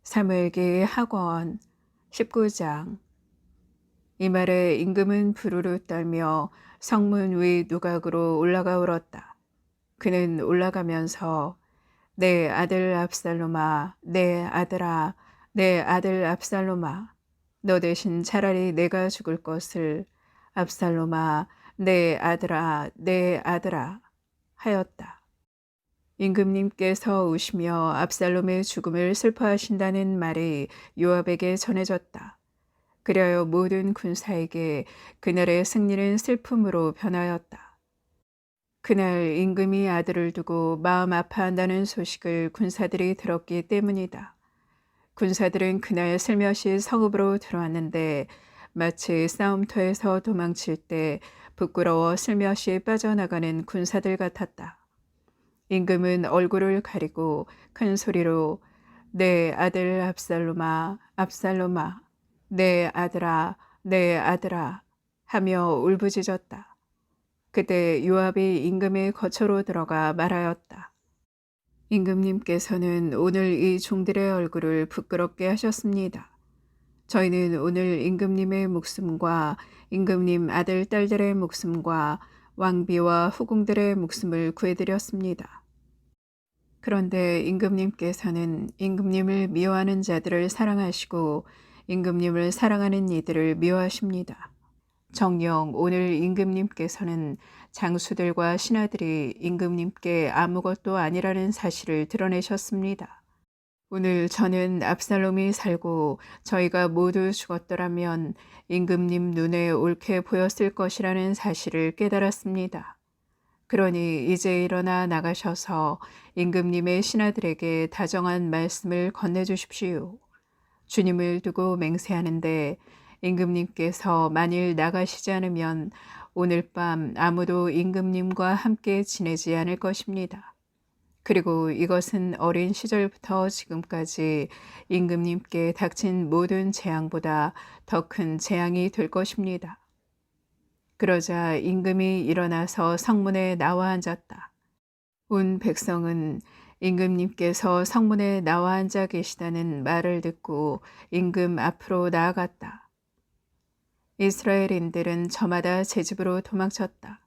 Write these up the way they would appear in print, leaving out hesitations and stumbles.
사무엘기 학원 19장. 이 말에 임금은 부르르 떨며 성문 위 누각으로 올라가 울었다. 그는 올라가면서 내 아들 압살롬아, 내 아들아, 내 아들 압살롬아, 너 대신 차라리 내가 죽을 것을 압살롬아, 내 아들아, 내 아들아 하였다. 임금님께서 우시며 압살롬의 죽음을 슬퍼하신다는 말이 요압에게 전해졌다. 그리하여 모든 군사에게 그날의 승리는 슬픔으로 변하였다. 그날 임금이 아들을 두고 마음 아파한다는 소식을 군사들이 들었기 때문이다. 군사들은 그날 슬며시 성읍으로 들어왔는데 마치 싸움터에서 도망칠 때 부끄러워 슬며시 빠져나가는 군사들 같았다. 임금은 얼굴을 가리고 큰 소리로 내 아들 압살롬아, 압살롬아, 내 아들아, 내 아들아 하며 울부짖었다. 그때 요압이 임금의 거처로 들어가 말하였다. 임금님께서는 오늘 이 종들의 얼굴을 부끄럽게 하셨습니다. 저희는 오늘 임금님의 목숨과 임금님 아들 딸들의 목숨과 왕비와 후궁들의 목숨을 구해드렸습니다. 그런데 임금님께서는 임금님을 미워하는 자들을 사랑하시고 임금님을 사랑하는 이들을 미워하십니다. 정녕 오늘 임금님께서는 장수들과 신하들이 임금님께 아무것도 아니라는 사실을 드러내셨습니다. 오늘 저는 압살롬이 살고 저희가 모두 죽었더라면 임금님 눈에 옳게 보였을 것이라는 사실을 깨달았습니다. 그러니 이제 일어나 나가셔서 임금님의 신하들에게 다정한 말씀을 건네주십시오. 주님을 두고 맹세하는데 임금님께서 만일 나가시지 않으면 오늘 밤 아무도 임금님과 함께 지내지 않을 것입니다. 그리고 이것은 어린 시절부터 지금까지 임금님께 닥친 모든 재앙보다 더 큰 재앙이 될 것입니다. 그러자 임금이 일어나서 성문에 나와 앉았다. 온 백성은 임금님께서 성문에 나와 앉아 계시다는 말을 듣고 임금 앞으로 나아갔다. 이스라엘인들은 저마다 제 집으로 도망쳤다.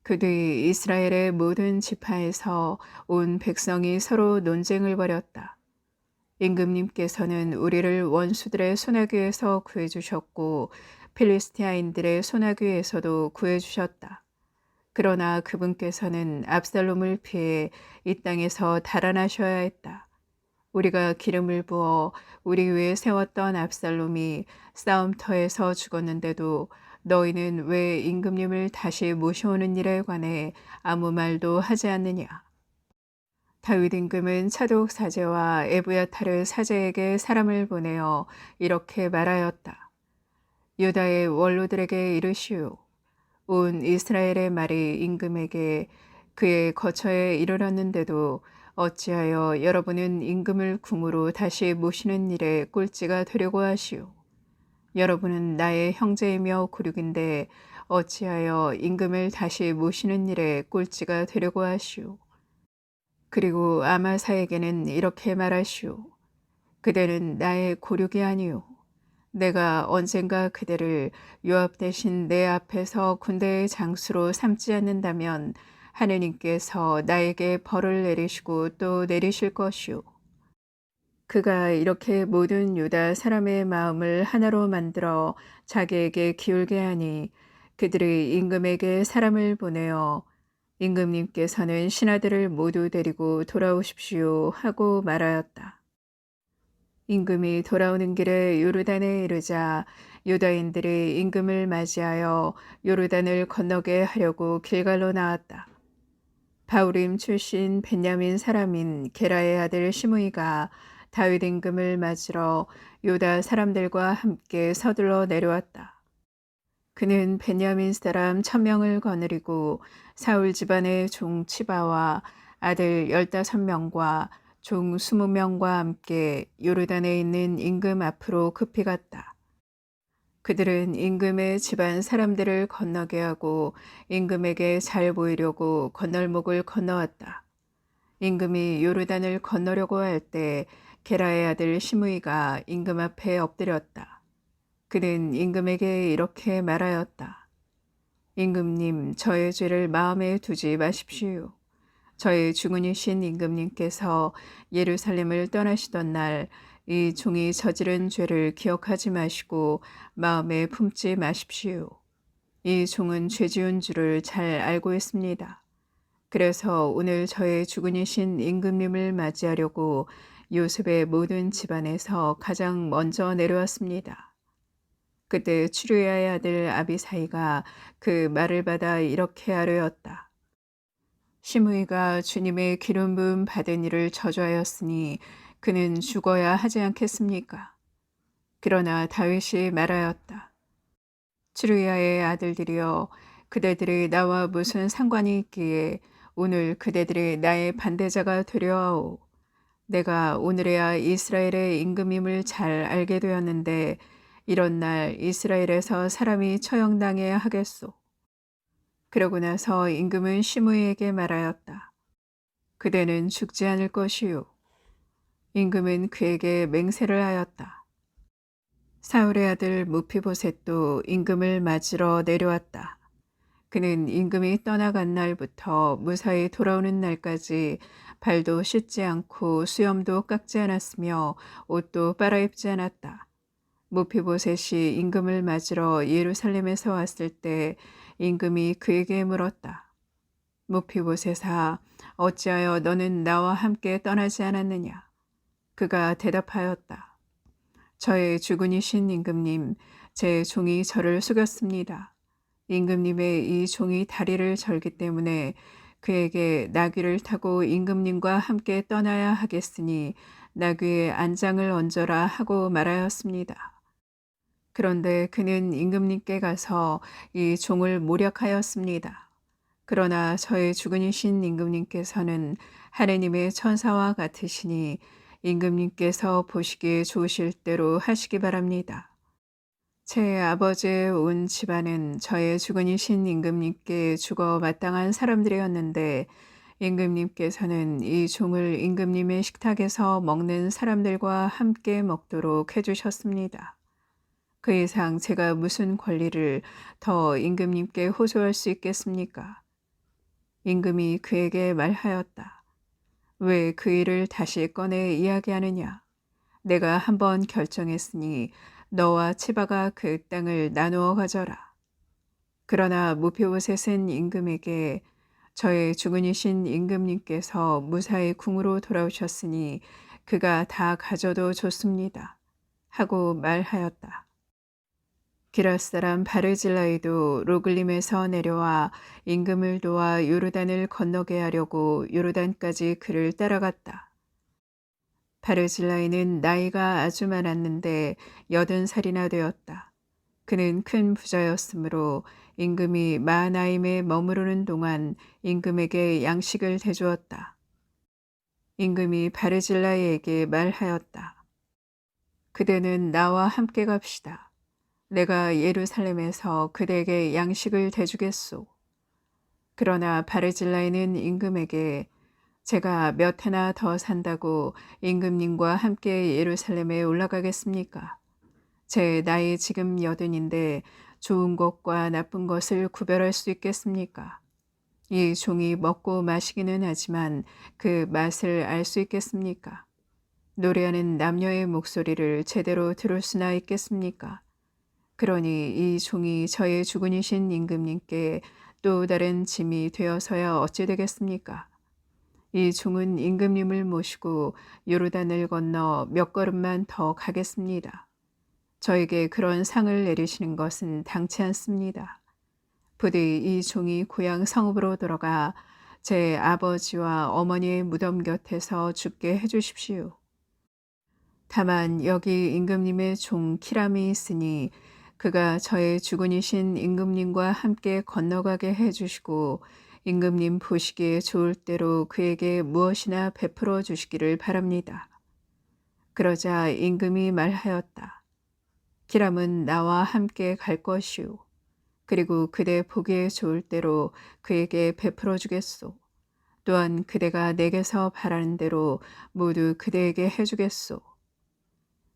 그 뒤 이스라엘의 모든 지파에서 온 백성이 서로 논쟁을 벌였다. 임금님께서는 우리를 원수들의 손아귀에서 구해주셨고 필리스티아인들의 손아귀에서도 구해주셨다. 그러나 그분께서는 압살롬을 피해 이 땅에서 달아나셔야 했다. 우리가 기름을 부어 우리 위에 세웠던 압살롬이 싸움터에서 죽었는데도 너희는 왜 임금님을 다시 모셔오는 일에 관해 아무 말도 하지 않느냐. 다윗 임금은 차독 사제와 에브야타르 사제에게 사람을 보내어 이렇게 말하였다. 유다의 원로들에게 이르시오. 온 이스라엘의 말이 임금에게 그의 거처에 이르렀는데도 어찌하여 여러분은 임금을 궁으로 다시 모시는 일에 꼴찌가 되려고 하시오. 여러분은 나의 형제이며 고륙인데 어찌하여 임금을 다시 모시는 일에 꼴찌가 되려고 하시오. 그리고 아마사에게는 이렇게 말하시오. 그대는 나의 고륙이 아니오. 내가 언젠가 그대를 요압 대신 내 앞에서 군대의 장수로 삼지 않는다면 하느님께서 나에게 벌을 내리시고 또 내리실 것이오. 그가 이렇게 모든 유다 사람의 마음을 하나로 만들어 자기에게 기울게 하니 그들이 임금에게 사람을 보내어 임금님께서는 신하들을 모두 데리고 돌아오십시오 하고 말하였다. 임금이 돌아오는 길에 요르단에 이르자 유다인들이 임금을 맞이하여 요르단을 건너게 하려고 길갈로 나왔다. 바울임 출신 벤야민 사람인 게라의 아들 시므이가 다윗 임금을 맞으러 유다 사람들과 함께 서둘러 내려왔다. 그는 벤야민 사람 1000명을 거느리고 사울 집안의 종 치바와 아들 15명과 종 20명과 함께 요르단에 있는 임금 앞으로 급히 갔다. 그들은 임금의 집안 사람들을 건너게 하고 임금에게 잘 보이려고 건널목을 건너왔다. 임금이 요르단을 건너려고 할 때 게라의 아들 시므이가 임금 앞에 엎드렸다. 그는 임금에게 이렇게 말하였다. 임금님, 저의 죄를 마음에 두지 마십시오. 저의 주군이신 임금님께서 예루살렘을 떠나시던 날 이 종이 저지른 죄를 기억하지 마시고 마음에 품지 마십시오. 이 종은 죄 지은 줄을 잘 알고 있습니다. 그래서 오늘 저의 주군이신 임금님을 맞이하려고 요셉의 모든 집안에서 가장 먼저 내려왔습니다. 그때 추루야의 아들 아비사이가 그 말을 받아 이렇게 아뢰었다. 시므이가 주님의 기름 부음 받은 이를 저주하였으니 그는 죽어야 하지 않겠습니까? 그러나 다윗이 말하였다. 추루야의 아들들이여, 그대들이 나와 무슨 상관이 있기에 오늘 그대들이 나의 반대자가 되려 하오. 내가 오늘에야 이스라엘의 임금임을 잘 알게 되었는데 이런 날 이스라엘에서 사람이 처형당해야 하겠소. 그러고 나서 임금은 시므이에게 말하였다. 그대는 죽지 않을 것이요. 임금은 그에게 맹세를 하였다. 사울의 아들 무피보셋도 임금을 맞으러 내려왔다. 그는 임금이 떠나간 날부터 무사히 돌아오는 날까지 발도 씻지 않고 수염도 깎지 않았으며 옷도 빨아입지 않았다. 무피보셋이 임금을 맞으러 예루살렘에서 왔을 때 임금이 그에게 물었다. 무피보셋아, 어찌하여 너는 나와 함께 떠나지 않았느냐? 그가 대답하였다. 저의 주군이신 임금님, 제 종이 저를 속였습니다. 임금님의 이 종이 다리를 절기 때문에 그에게 나귀를 타고 임금님과 함께 떠나야 하겠으니 나귀에 안장을 얹어라 하고 말하였습니다. 그런데 그는 임금님께 가서 이 종을 모략하였습니다. 그러나 저의 주군이신 임금님께서는 하느님의 천사와 같으시니 임금님께서 보시기에 좋으실 대로 하시기 바랍니다. 제 아버지의 온 집안은 저의 주군이신 임금님께 죽어 마땅한 사람들이었는데 임금님께서는 이 종을 임금님의 식탁에서 먹는 사람들과 함께 먹도록 해주셨습니다. 그 이상 제가 무슨 권리를 더 임금님께 호소할 수 있겠습니까? 임금이 그에게 말하였다. 왜 그 일을 다시 꺼내 이야기하느냐? 내가 한번 결정했으니 너와 치바가 그 땅을 나누어 가져라. 그러나 무비보셋은 임금에게 저의 주군이신 임금님께서 무사히 궁으로 돌아오셨으니 그가 다 가져도 좋습니다. 하고 말하였다. 기럇 사람 바르질라이도 로글림에서 내려와 임금을 도와 요르단을 건너게 하려고 요르단까지 그를 따라갔다. 바르질라이는 나이가 아주 많았는데 80살이나 되었다. 그는 큰 부자였으므로 임금이 마하나임에 머무르는 동안 임금에게 양식을 대주었다. 임금이 바르질라이에게 말하였다. 그대는 나와 함께 갑시다. 내가 예루살렘에서 그대에게 양식을 대주겠소. 그러나 바르질라이는 임금에게 제가 몇 해나 더 산다고 임금님과 함께 예루살렘에 올라가겠습니까? 제 나이 지금 80인데 좋은 것과 나쁜 것을 구별할 수 있겠습니까? 이 종이 먹고 마시기는 하지만 그 맛을 알 수 있겠습니까? 노래하는 남녀의 목소리를 제대로 들을 수나 있겠습니까? 그러니 이 종이 저의 주군이신 임금님께 또 다른 짐이 되어서야 어찌 되겠습니까? 이 종은 임금님을 모시고 요르단을 건너 몇 걸음만 더 가겠습니다. 저에게 그런 상을 내리시는 것은 당치 않습니다. 부디 이 종이 고향 성읍으로 들어가 제 아버지와 어머니의 무덤 곁에서 죽게 해주십시오. 다만 여기 임금님의 종 키람이 있으니 그가 저의 주군이신 임금님과 함께 건너가게 해주시고 임금님 보시기에 좋을 대로 그에게 무엇이나 베풀어 주시기를 바랍니다. 그러자 임금이 말하였다. 키람은 나와 함께 갈 것이오. 그리고 그대 보기에 좋을 대로 그에게 베풀어 주겠소. 또한 그대가 내게서 바라는 대로 모두 그대에게 해주겠소.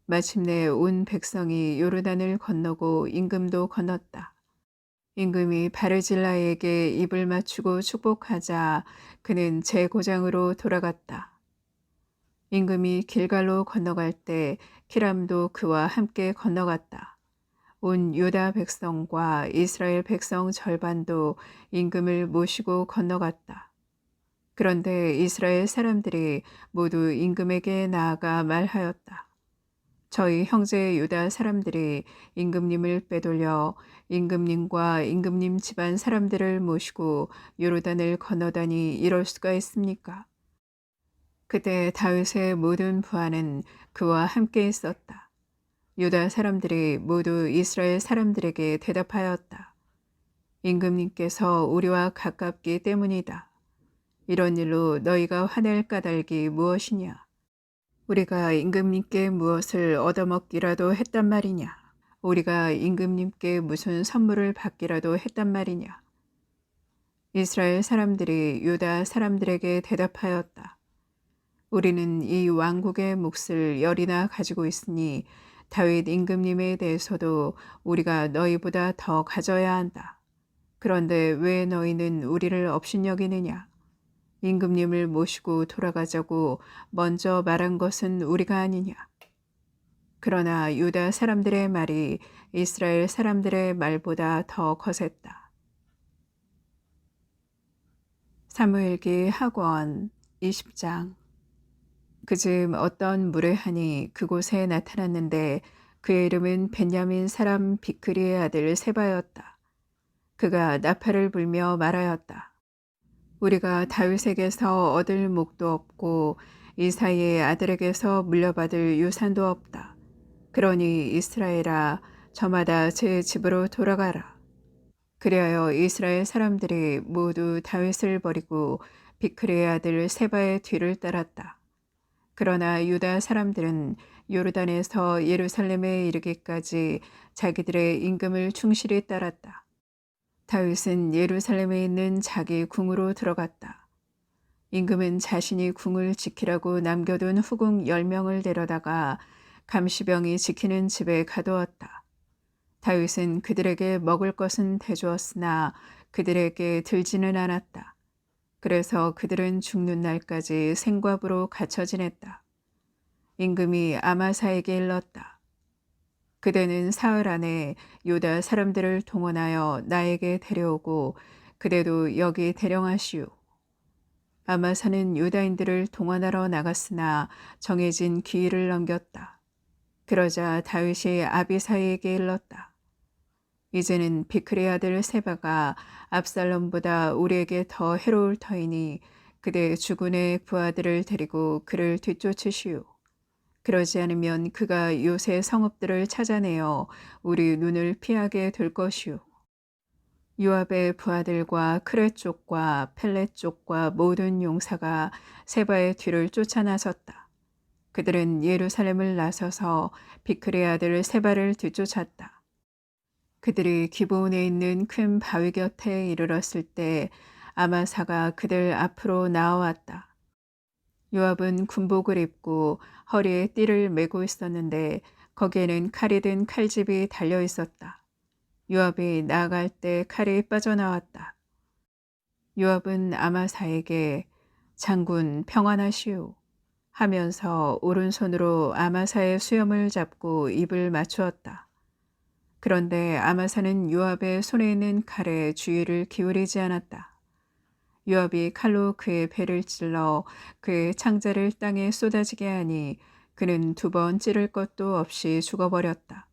마침내 온 백성이 요르단을 건너고 임금도 건넜다. 임금이 바르질라에게 입을 맞추고 축복하자 그는 제고장으로 돌아갔다. 임금이 길갈로 건너갈 때 키람도 그와 함께 건너갔다. 온 유다 백성과 이스라엘 백성 절반도 임금을 모시고 건너갔다. 그런데 이스라엘 사람들이 모두 임금에게 나아가 말하였다. 저희 형제 유다 사람들이 임금님을 빼돌려 임금님과 임금님 집안 사람들을 모시고 요르단을 건너다니 이럴 수가 있습니까? 그때 다윗의 모든 부하는 그와 함께 있었다. 유다 사람들이 모두 이스라엘 사람들에게 대답하였다. 임금님께서 우리와 가깝기 때문이다. 이런 일로 너희가 화낼 까닭이 무엇이냐? 우리가 임금님께 무엇을 얻어먹기라도 했단 말이냐? 우리가 임금님께 무슨 선물을 받기라도 했단 말이냐? 이스라엘 사람들이 유다 사람들에게 대답하였다. 우리는 이 왕국의 몫을 열이나 가지고 있으니 다윗 임금님에 대해서도 우리가 너희보다 더 가져야 한다. 그런데 왜 너희는 우리를 업신여기느냐? 임금님을 모시고 돌아가자고 먼저 말한 것은 우리가 아니냐? 그러나 유다 사람들의 말이 이스라엘 사람들의 말보다 더 거셌다. 사무엘기 하권 20장. 그즈음 어떤 무례한이 그곳에 나타났는데 그의 이름은 벤야민 사람 비크리의 아들 세바였다. 그가 나팔을 불며 말하였다. 우리가 다윗에게서 얻을 목도 없고 이사이의 아들에게서 물려받을 유산도 없다. 그러니 이스라엘아, 저마다 제 집으로 돌아가라. 그리하여 이스라엘 사람들이 모두 다윗을 버리고 비크리의 아들 세바의 뒤를 따랐다. 그러나 유다 사람들은 요르단에서 예루살렘에 이르기까지 자기들의 임금을 충실히 따랐다. 다윗은 예루살렘에 있는 자기 궁으로 들어갔다. 임금은 자신이 궁을 지키라고 남겨둔 후궁 10명을 데려다가 감시병이 지키는 집에 가두었다. 다윗은 그들에게 먹을 것은 대주었으나 그들에게 들지는 않았다. 그래서 그들은 죽는 날까지 생과부로 갇혀 지냈다. 임금이 아마사에게 일렀다. 그대는 사흘 안에 유다 사람들을 동원하여 나에게 데려오고 그대도 여기 대령하시오. 아마사는 유다인들을 동원하러 나갔으나 정해진 기일을 넘겼다. 그러자 다윗이 아비사이에게 일렀다. 이제는 비크리 아들 세바가 압살롬보다 우리에게 더 해로울 터이니 그대 주군의 부하들을 데리고 그를 뒤쫓으시오. 그러지 않으면 그가 요새 성읍들을 찾아내어 우리 눈을 피하게 될 것이오. 요압의 부하들과 크렛 쪽과 펠렛 쪽과 모든 용사가 세바의 뒤를 쫓아 나섰다. 그들은 예루살렘을 나서서 비크리 아들 세바를 뒤쫓았다. 그들이 기브온에 있는 큰 바위 곁에 이르렀을 때 아마사가 그들 앞으로 나아왔다. 요압은 군복을 입고 허리에 띠를 메고 있었는데 거기에는 칼이 든 칼집이 달려 있었다. 요압이 나아갈 때 칼이 빠져나왔다. 요압은 아마사에게 장군 평안하시오 하면서 오른손으로 아마사의 수염을 잡고 입을 맞추었다. 그런데 아마사는 요압의 손에 있는 칼에 주의를 기울이지 않았다. 요압이 칼로 그의 배를 찔러 그의 창자를 땅에 쏟아지게 하니 그는 2번 찌를 것도 없이 죽어버렸다.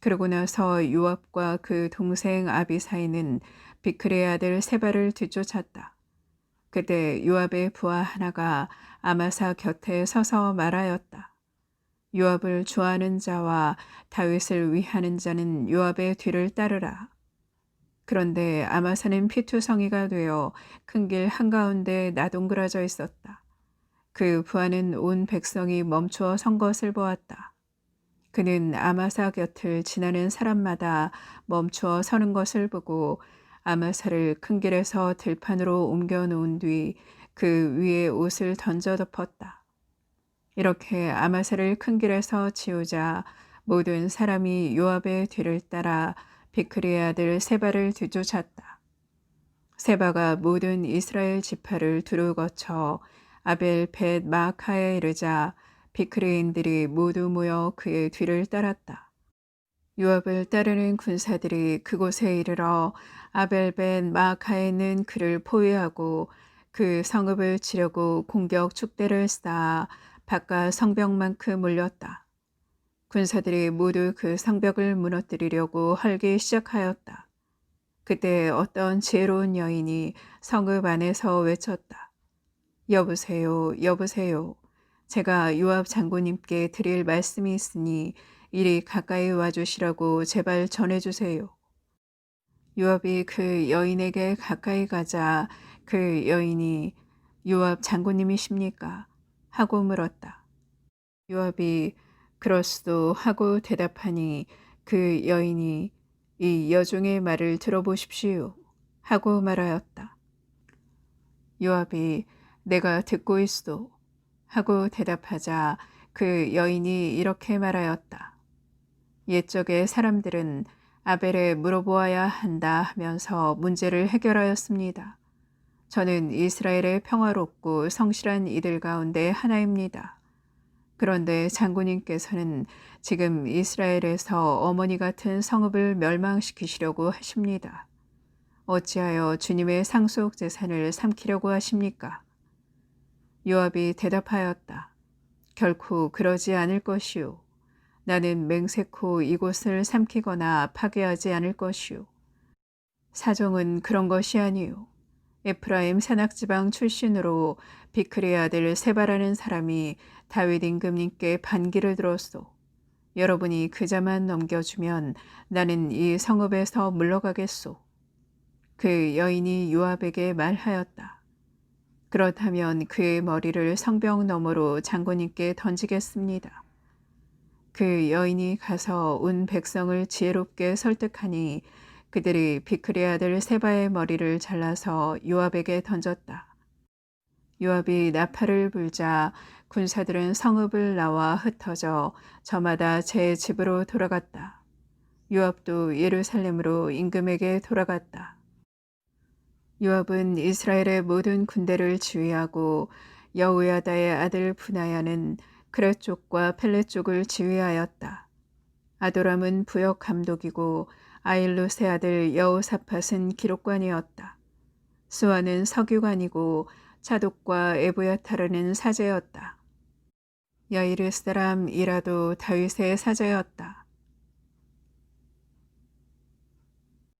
그러고 나서 요압과 그 동생 아비사이는 비크리의 아들 세바를 뒤쫓았다. 그때 요압의 부하 하나가 아마사 곁에 서서 말하였다. 요압을 좋아하는 자와 다윗을 위하는 자는 요압의 뒤를 따르라. 그런데 아마사는 피투성이가 되어 큰 길 한가운데 나동그라져 있었다. 그 부하는 온 백성이 멈추어 선 것을 보았다. 그는 아마사 곁을 지나는 사람마다 멈추어 서는 것을 보고 아마사를 큰 길에서 들판으로 옮겨 놓은 뒤 그 위에 옷을 던져 덮었다. 이렇게 아마사를 큰 길에서 치우자 모든 사람이 요압의 뒤를 따라 비크리의 아들 세바를 뒤쫓았다. 세바가 모든 이스라엘 지파를 두루 거쳐 아벨 벳 마아카에 이르자 비크리인들이 모두 모여 그의 뒤를 따랐다. 요압을 따르는 군사들이 그곳에 이르러 아벨 벳 마아카에 있는 그를 포위하고 그 성읍을 치려고 공격 축대를 쌓아 바깥 성벽만큼 몰렸다. 군사들이 모두 그 성벽을 무너뜨리려고 헐기 시작하였다. 그때 어떤 지혜로운 여인이 성읍 안에서 외쳤다. 여보세요, 여보세요. 제가 요압 장군님께 드릴 말씀이 있으니 이리 가까이 와주시라고 제발 전해주세요. 요압이 그 여인에게 가까이 가자 그 여인이 요압 장군님이십니까? 하고 물었다. 요압이 그럴 수도 하고 대답하니 그 여인이 이 여종의 말을 들어보십시오 하고 말하였다. 요압이 내가 듣고 있소 하고 대답하자 그 여인이 이렇게 말하였다. 옛적의 사람들은 아벨에 물어보아야 한다 하면서 문제를 해결하였습니다. 저는 이스라엘의 평화롭고 성실한 이들 가운데 하나입니다. 그런데 장군님께서는 지금 이스라엘에서 어머니 같은 성읍을 멸망시키시려고 하십니다. 어찌하여 주님의 상속 재산을 삼키려고 하십니까? 요압이 대답하였다. 결코 그러지 않을 것이오. 나는 맹세코 이곳을 삼키거나 파괴하지 않을 것이오. 사정은 그런 것이 아니오. 에프라임 산악지방 출신으로 비크리의 아들 세바라는 사람이 다윗 임금님께 반기를 들었소. 여러분이 그자만 넘겨주면 나는 이 성읍에서 물러가겠소. 그 여인이 요압에게 말하였다. 그렇다면 그의 머리를 성벽 너머로 장군님께 던지겠습니다. 그 여인이 가서 온 백성을 지혜롭게 설득하니 그들이 비크리의 아들 세바의 머리를 잘라서 요압에게 던졌다. 요압이 나팔을 불자 군사들은 성읍을 나와 흩어져 저마다 제 집으로 돌아갔다. 요압도 예루살렘으로 임금에게 돌아갔다. 요압은 이스라엘의 모든 군대를 지휘하고 여우야다의 아들 분하야는 그렛 쪽과 펠렛 쪽을 지휘하였다. 아도람은 부역 감독이고 아일룻의 아들 여호사밧은 기록관이었다. 수아는 서기관이고 차독과 에브야타르는 사제였다. 야이르 사람 이라도 다윗의 사제였다.